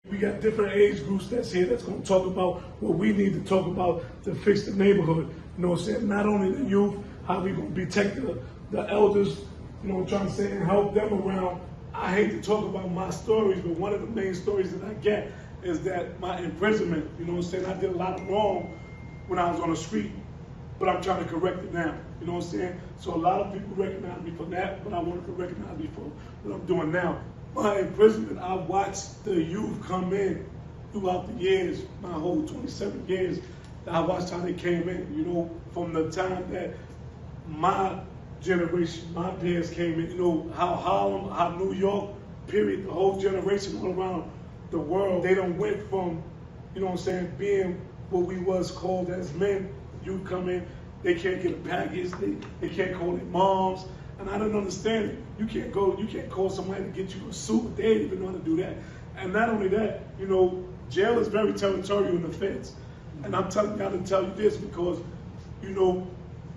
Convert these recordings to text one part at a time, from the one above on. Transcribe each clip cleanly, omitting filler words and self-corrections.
We got different age groups that's here that's going to talk about what we need to talk about to fix the neighborhood. You know what I'm saying? Not only the youth, how we going to protect the elders, you know what I'm trying to say, and help them around. I hate to talk about my stories, but one of the main stories that I get is that my imprisonment, you know what I'm saying? I did a lot of wrong when I was on the street, but I'm trying to correct it now. You know what I'm saying? So a lot of people recognize me for that, but I want to recognize me for what I'm doing now. My imprisonment, I watched the youth come in throughout the years, my whole 27 years. I watched how they came in, you know, from the time that my generation, my peers came in, you know, how Harlem, how New York, period, the whole generation all around the world, they done went from, you know what I'm saying, being what we was called as men. You come in, they can't get a package, they can't call their moms, and I didn't understand it. You can't call somebody to get you a suit, they didn't even know how to do that. And not only that, you know, jail is very territorial in the feds. And I'm telling y'all to tell you this because, you know,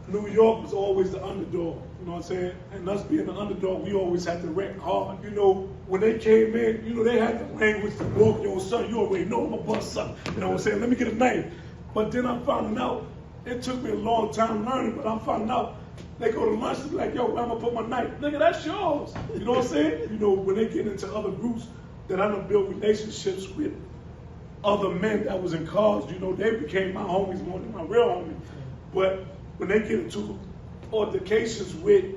New York was always the underdog, you know what I'm saying? And us being the underdog, we always had to wreck hard. You know, when they came in, you know, they had the language to walk, yo, son, you already know I'm a bust son. You know what I'm saying? Let me get a name. But then I'm finding out, it took me a long time learning, but I'm finding out, they go to lunch and be like, yo, where I'm gonna put my knife? Nigga, that's yours. You know what I'm saying? You know, when they get into other groups that I done built relationships with other men that was in cars, you know, they became my homies more than my real homies. But when they get into altercations with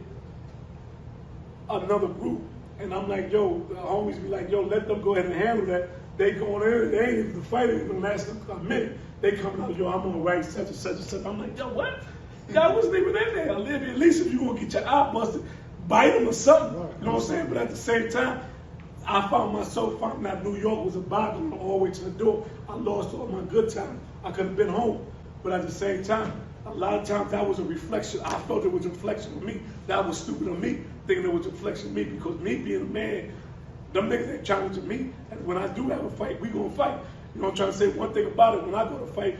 another group, and I'm like, yo, the homies be like, yo, let them go ahead and handle that. They going in, they ain't even, the fight ain't even last a minute. They coming out, yo, I'm gonna write such and such and such. I'm like, yo, what? Y'all wasn't even in there. At least if you gonna get your eye busted, bite them or something. You know what I'm saying? But at the same time, I found myself finding out New York was a bottom all the way to the door. I lost all my good time. I could have been home. But at the same time, a lot of times that was a reflection. I felt it was a reflection of me. That was stupid of me, thinking it was a reflection of me, because me being a man, them niggas ain't challenging me. And when I do have a fight, we gonna fight. You know what I'm trying to say? One thing about it, when I go to fight,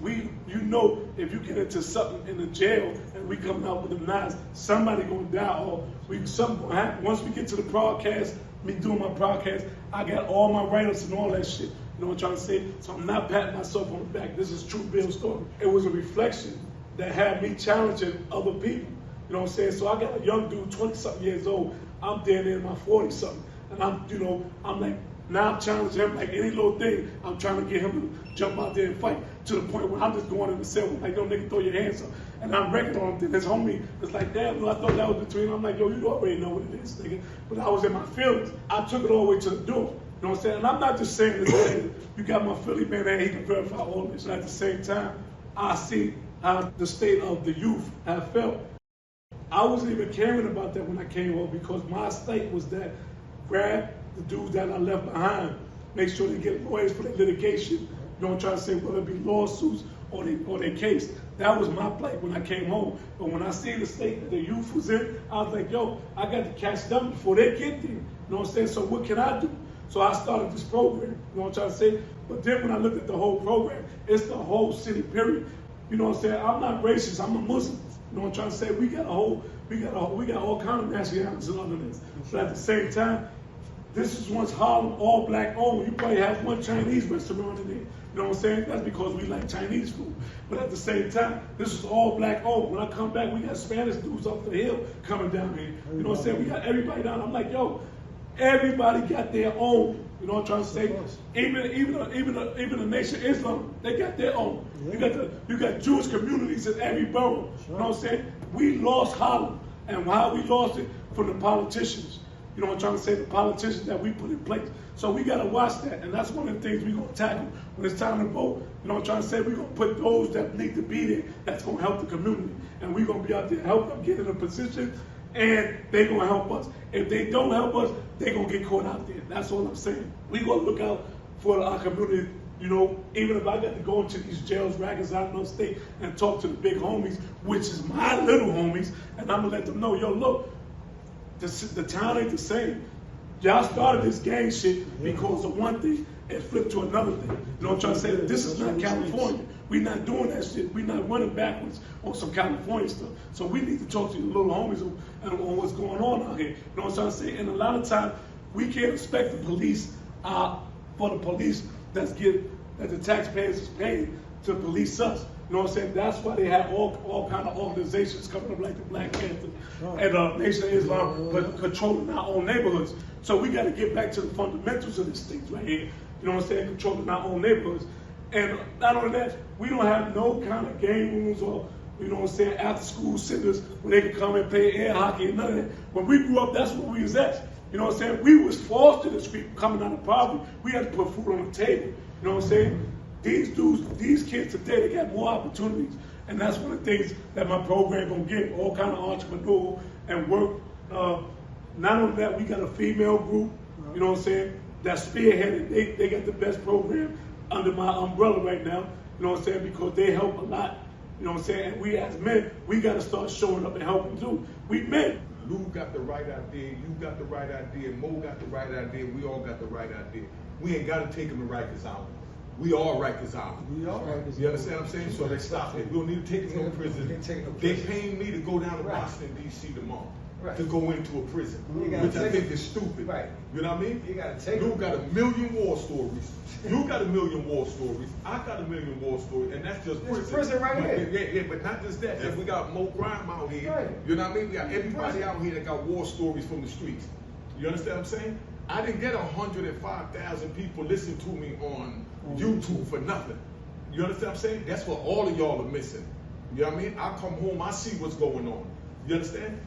you know, if you get into something in the jail and we come out with them knives, somebody gonna die or something gonna happen. Once we get to the broadcast, me doing my broadcast, I got all my write-ups and all that shit. You know what I'm trying to say? So I'm not patting myself on the back. This is true Bill story. It was a reflection that had me challenging other people. You know what I'm saying? So I got a young dude, 20-something years old. I'm down there in my 40-something. And I'm like, now I'm challenging him like any little thing. I'm trying to get him to jump out there and fight to the point where I'm just going in the cell like, yo, nigga, throw your hands up. And I'm wrecking on him. Then his homie is like, damn, no, I thought that was between. I'm like, yo, you already know what it is, nigga. But I was in my feelings. I took it all the way to the door. You know what I'm saying? And I'm not just saying this, you got my Philly man there, he can verify all of this. And at the same time, I see how the state of the youth have felt. I wasn't even caring about that when I came home because my state was that grab the dudes that I left behind, make sure they get lawyers for their litigation. You know what I'm trying to say, whether it be lawsuits or their case. That was my plight when I came home. But when I see the state that the youth was in, I was like, yo, I got to catch them before they get there. You know what I'm saying? So what can I do? So I started this program, you know what I'm trying to say? But then when I looked at the whole program, it's the whole city, period. You know what I'm saying? I'm not racist, I'm a Muslim. You know what I'm trying to say? We got all kind of nationalities and other things. But at the same time, this is once Harlem, all black owned. You probably have one Chinese restaurant in there. You know what I'm saying? That's because we like Chinese food. But at the same time, this is all black owned. When I come back, we got Spanish dudes off the hill coming down here. You know what I'm saying? We got everybody down. I'm like, yo, everybody got their own. You know what I'm trying to say? Even the Nation Islam, they got their own. Yeah. You got Jewish communities in every borough. Sure. You know what I'm saying? We lost Harlem, and how we lost it from the politicians. You know what I'm trying to say? The politicians that we put in place. So we gotta watch that, and that's one of the things we're gonna tackle when it's time to vote. You know what I'm trying to say? We're gonna put those that need to be there that's gonna help the community, and we're gonna be out there help them get in a position. And they're gonna help us. If they don't help us, they're gonna get caught out there. That's all I'm saying. We gonna look out for our community, you know, even if I got to go into these jails, rackets out in upstate and talk to the big homies, which is my little homies, and I'm gonna let them know, yo, look, the town ain't the same. Y'all started this gang shit because of one thing and flipped to another thing. You know what I'm trying to say? This is not California. We're not doing that shit. We're not running backwards on some California stuff. So we need to talk to the little homies on what's going on out here. You know what I'm trying to say? And a lot of times, we can't expect the police for the police that the taxpayers is paying to police us. You know what I'm saying? That's why they have all kind of organizations coming up like the Black Panther and Nation of Islam, but controlling our own neighborhoods. So we got to get back to the fundamentals of these things right here. You know what I'm saying? Controlling our own neighborhoods. And not only that, we don't have no kind of game rooms or, you know what I'm saying, after school centers where they can come and play air hockey and none of that. When we grew up, that's what we was at. You know what I'm saying? We was forced to the street coming out of poverty. We had to put food on the table. You know what I'm saying? These dudes, these kids today, they got more opportunities. And that's one of the things that my program gonna give, all kind of entrepreneurial and work. Not only that, we got a female group, you know what I'm saying, that's spearheaded. They got the best program under my umbrella right now, you know what I'm saying, because they help a lot, you know what I'm saying, and we as men, we gotta start showing up and helping too. We men. Lou got the right idea, you got the right idea, Mo got the right idea, we all got the right idea. We ain't gotta take them to Rikers Island. We all Rikers Island. We all Rikers. You understand what I'm saying? So they stop it. We don't need to take them to prison. They paying me to go down to Washington, D.C. tomorrow. Right. To go into a prison, which I think is stupid. Right. You know what I mean? You gotta take You got a million war stories. You got a million war stories. I got a million war stories, and that's just prison. Prison right here. Yeah, but not just that. We got Mo Grime out here. Right. You know what I mean? We got everybody out here that got war stories from the streets. You understand what I'm saying? I didn't get 105,000 people listen to me on YouTube for nothing. You understand what I'm saying? That's what all of y'all are missing. You know what I mean? I come home, I see what's going on. You understand?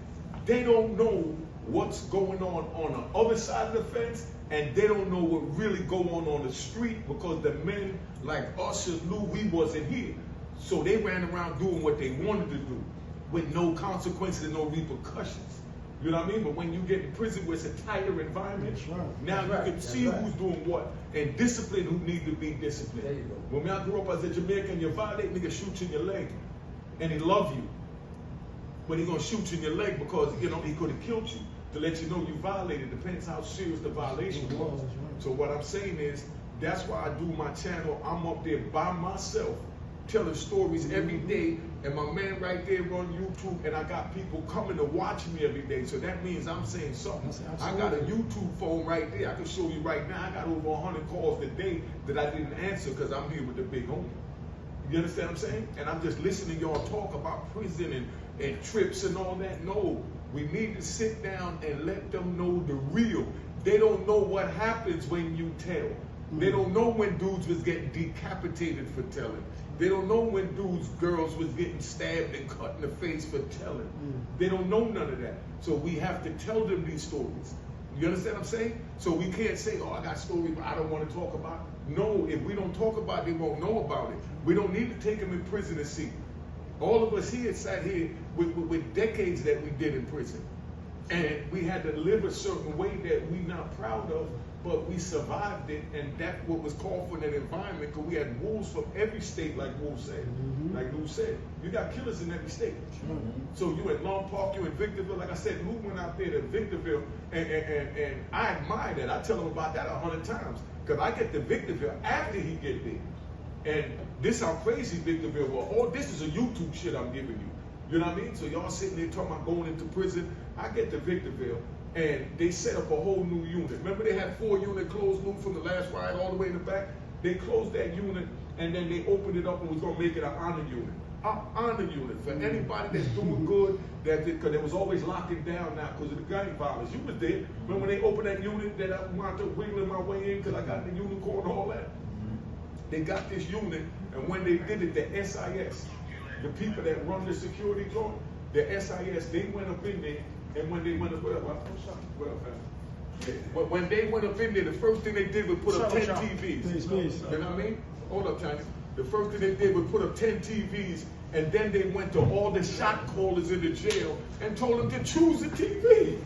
They don't know what's going on the other side of the fence, and they don't know what really go on the street, because the men like us as Lou, we wasn't here. So they ran around doing what they wanted to do with no consequences and no repercussions. You know what I mean? But when you get in prison where it's a tighter environment, now you can see who's doing what and discipline who need to be disciplined. There you go. When I grew up as a Jamaican, you violate, nigga shoot you in your leg. And he love you. But he gonna shoot you in your leg because, you know, he could have killed you to let you know you violated. Depends how serious the violation was. So what I'm saying is, that's why I do my channel. I'm up there by myself, telling stories every day, and my man right there on YouTube, and I got people coming to watch me every day. So that means I'm saying something. I got a YouTube phone right there. I can show you right now. I got over 100 calls today that I didn't answer because I'm here with the big homie. You understand what I'm saying? And I'm just listening to y'all talk about prison and trips and all that. No, we need to sit down and let them know the real. They don't know what happens when you tell. They don't know when dudes was getting decapitated for telling. They don't know when girls was getting stabbed and cut in the face for telling. They don't know none of that. So we have to tell them these stories. You understand what I'm saying? So we can't say, oh, I got stories, but I don't want to talk about it. No, if we don't talk about it, they won't know about it. We don't need to take them in prison and see. All of us here sat here with decades that we did in prison. And we had to live a certain way that we're not proud of, but we survived it, and that's what was called for in that environment, because we had wolves from every state, like Wolf said. Like Lou said, you got killers in every state. So you at Long Park, you in Victorville. Like I said, Lou went out there to Victorville, and I admire that. I tell him about that 100 times, because I get to Victorville after he get there. And this how crazy Victorville was. All this is a YouTube shit I'm giving you. You know what I mean? So y'all sitting there talking about going into prison. I get to Victorville, and they set up a whole new unit. Remember they had 4 units closed, Lou, from the last riot all the way in the back? They closed that unit, and then they opened it up and was gonna make it an honor unit. An honor unit for anybody that's doing good, because it was always locking down now because of the gang violence. You was there. Remember when they opened that unit that I wound up wiggling my way in because I got the unicorn and all that? They got this unit, and when they did it, the SIS, the people that run the security guard, the SIS, they went up in there, and when they went up, when they went up in there, the first thing they did was put up 10 TVs. Please. You know what I mean? Hold up, Tiny. The first thing they did was put up 10 TVs, and then they went to all the shot callers in the jail and told them to choose a TV.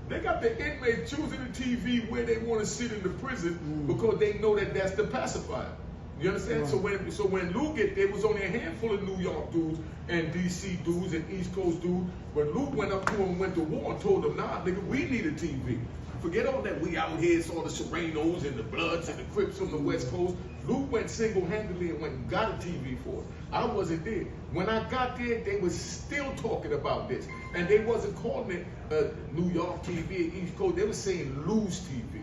They got the inmate choosing the TV where they want to sit in the prison because they know that that's the pacifier. You understand? Right. So when Lou get there, it was only a handful of New York dudes and DC dudes and East Coast dudes. When Lou went up to him and went to war and told them, nah, nigga, we need a TV. Forget all that we out here saw the Serenos and the Bloods and the Crips from the West Coast. Lou went single-handedly and went and got a TV for us. I wasn't there. When I got there, they was still talking about this. And they wasn't calling it New York TV, East Coast. They were saying Lou's TV.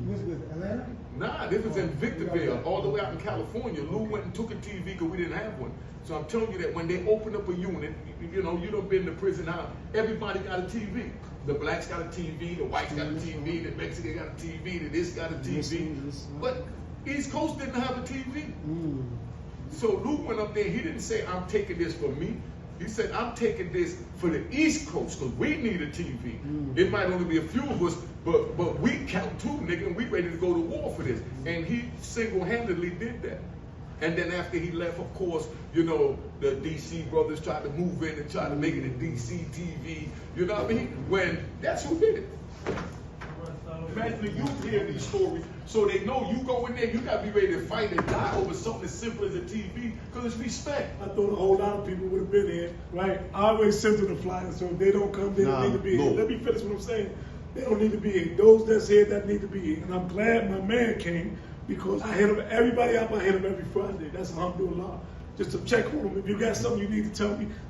Was with Atlanta? Nah, this was in Victorville, all the way out in California. Lou went and took a TV because we didn't have one. So I'm telling you that when they open up a unit, you know, you done been to prison now, everybody got a TV. The blacks got a TV, the whites got a TV, the Mexican got a TV, the this got a TV. But East Coast didn't have a TV. So Lou went up there, he didn't say, I'm taking this for me. He said, I'm taking this for the East Coast because we need a TV. It might only be a few of us, but we count too, nigga, and we ready to go to war for this. And he single-handedly did that. And then after he left, of course, you know, the DC brothers tried to move in and try to make it a DC TV. You know what I mean? When that's who did it. Imagine you hear these stories, so they know you go in there, you gotta be ready to fight and die over something as simple as a TV, because it's respect. I thought a whole lot of people would have been here, right? I always send them the flyers, so if they don't come, they don't need to be here. Let me finish what I'm saying. They don't need to be here. Those that's here that need to be here. And I'm glad my man came, because I hit him, everybody out, I hit him every Friday. That's alhamdulillah. Just to check on them. If you got something you need to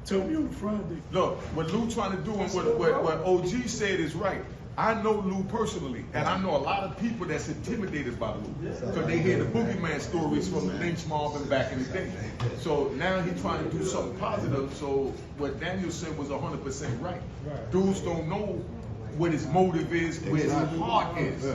tell me on Friday. Look, what Lou trying to do and what OG said is right. I know Lou personally, and I know a lot of people that's intimidated by Lou because they hear the Boogeyman stories from the Lynch mob and back in the day. So now he's trying to do something positive. So what Daniel said was 100% right. Dudes don't know what his motive is, where his heart is.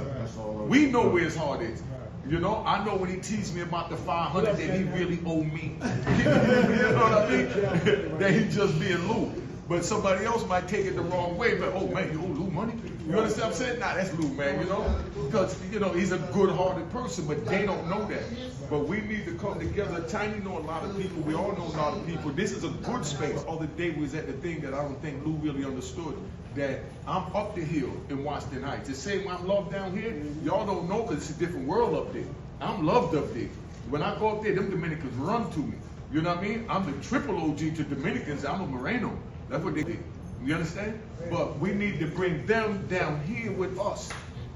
We know where his heart is. You know, I know when he teased me about the 500 that he really owed me. You know what I mean? That he just being Lou. But somebody else might take it the wrong way. But, oh man, you owe Lou money? You understand what I'm saying? Nah, that's Lou, man, you know? Because, you know, he's a good-hearted person, but they don't know that. But we need to come together. Tiny know a lot of people. We all know a lot of people. This is a good space. The other day we was at the thing that I don't think Lou really understood. That I'm up the hill in Washington Heights. The same way I'm loved down here, y'all don't know because it's a different world up there. I'm loved up there. When I go up there, them Dominicans run to me. You know what I mean? I'm the triple OG to Dominicans. I'm a Moreno. That's what they did. You understand? But we need to bring them down here with us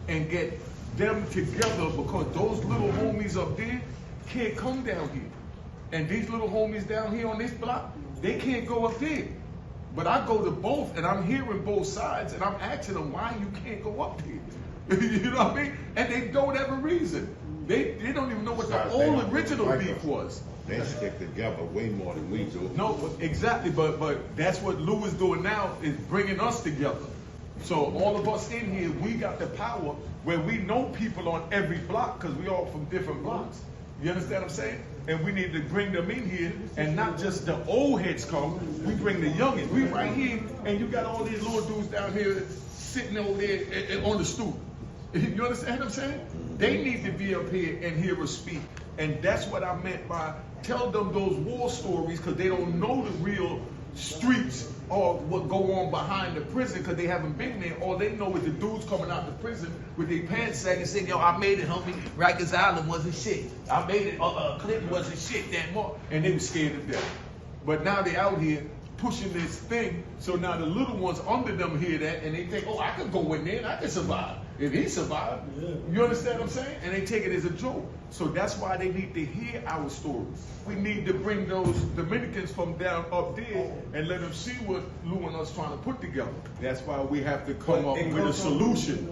and get them together because those little homies up there can't come down here. And these little homies down here on this block, they can't go up there. But I go to both, and I'm hearing both sides, and I'm asking them why you can't go up here. You know what I mean? And they don't have a reason. They don't even know what the old original beef was. They stick together way more than we do. No, exactly. But that's what Lou is doing now, is bringing us together. So all of us in here, we got the power where we know people on every block because we all from different blocks. You understand what I'm saying? And we need to bring them in here, and not just the old heads come, we bring the youngins. We right here, and you got all these little dudes down here sitting over there on the stoop. You understand what I'm saying? They need to be up here and hear us speak. And that's what I meant by tell them those war stories, because they don't know the real streets or what go on behind the prison because they haven't been there. All they know is the dudes coming out of prison with their pants sagging saying, yo, I made it, homie. Rikers Island wasn't shit. I made it, Clinton wasn't shit that more. And they were scared to death. But now they out here pushing this thing, so now the little ones under them hear that and they think, oh, I could go in there and I can survive. If he survived, you understand what I'm saying? And they take it as a joke. So that's why they need to hear our stories. We need to bring those Dominicans from down up there and let them see what Lou and us trying to put together. That's why we have to come up with a solution.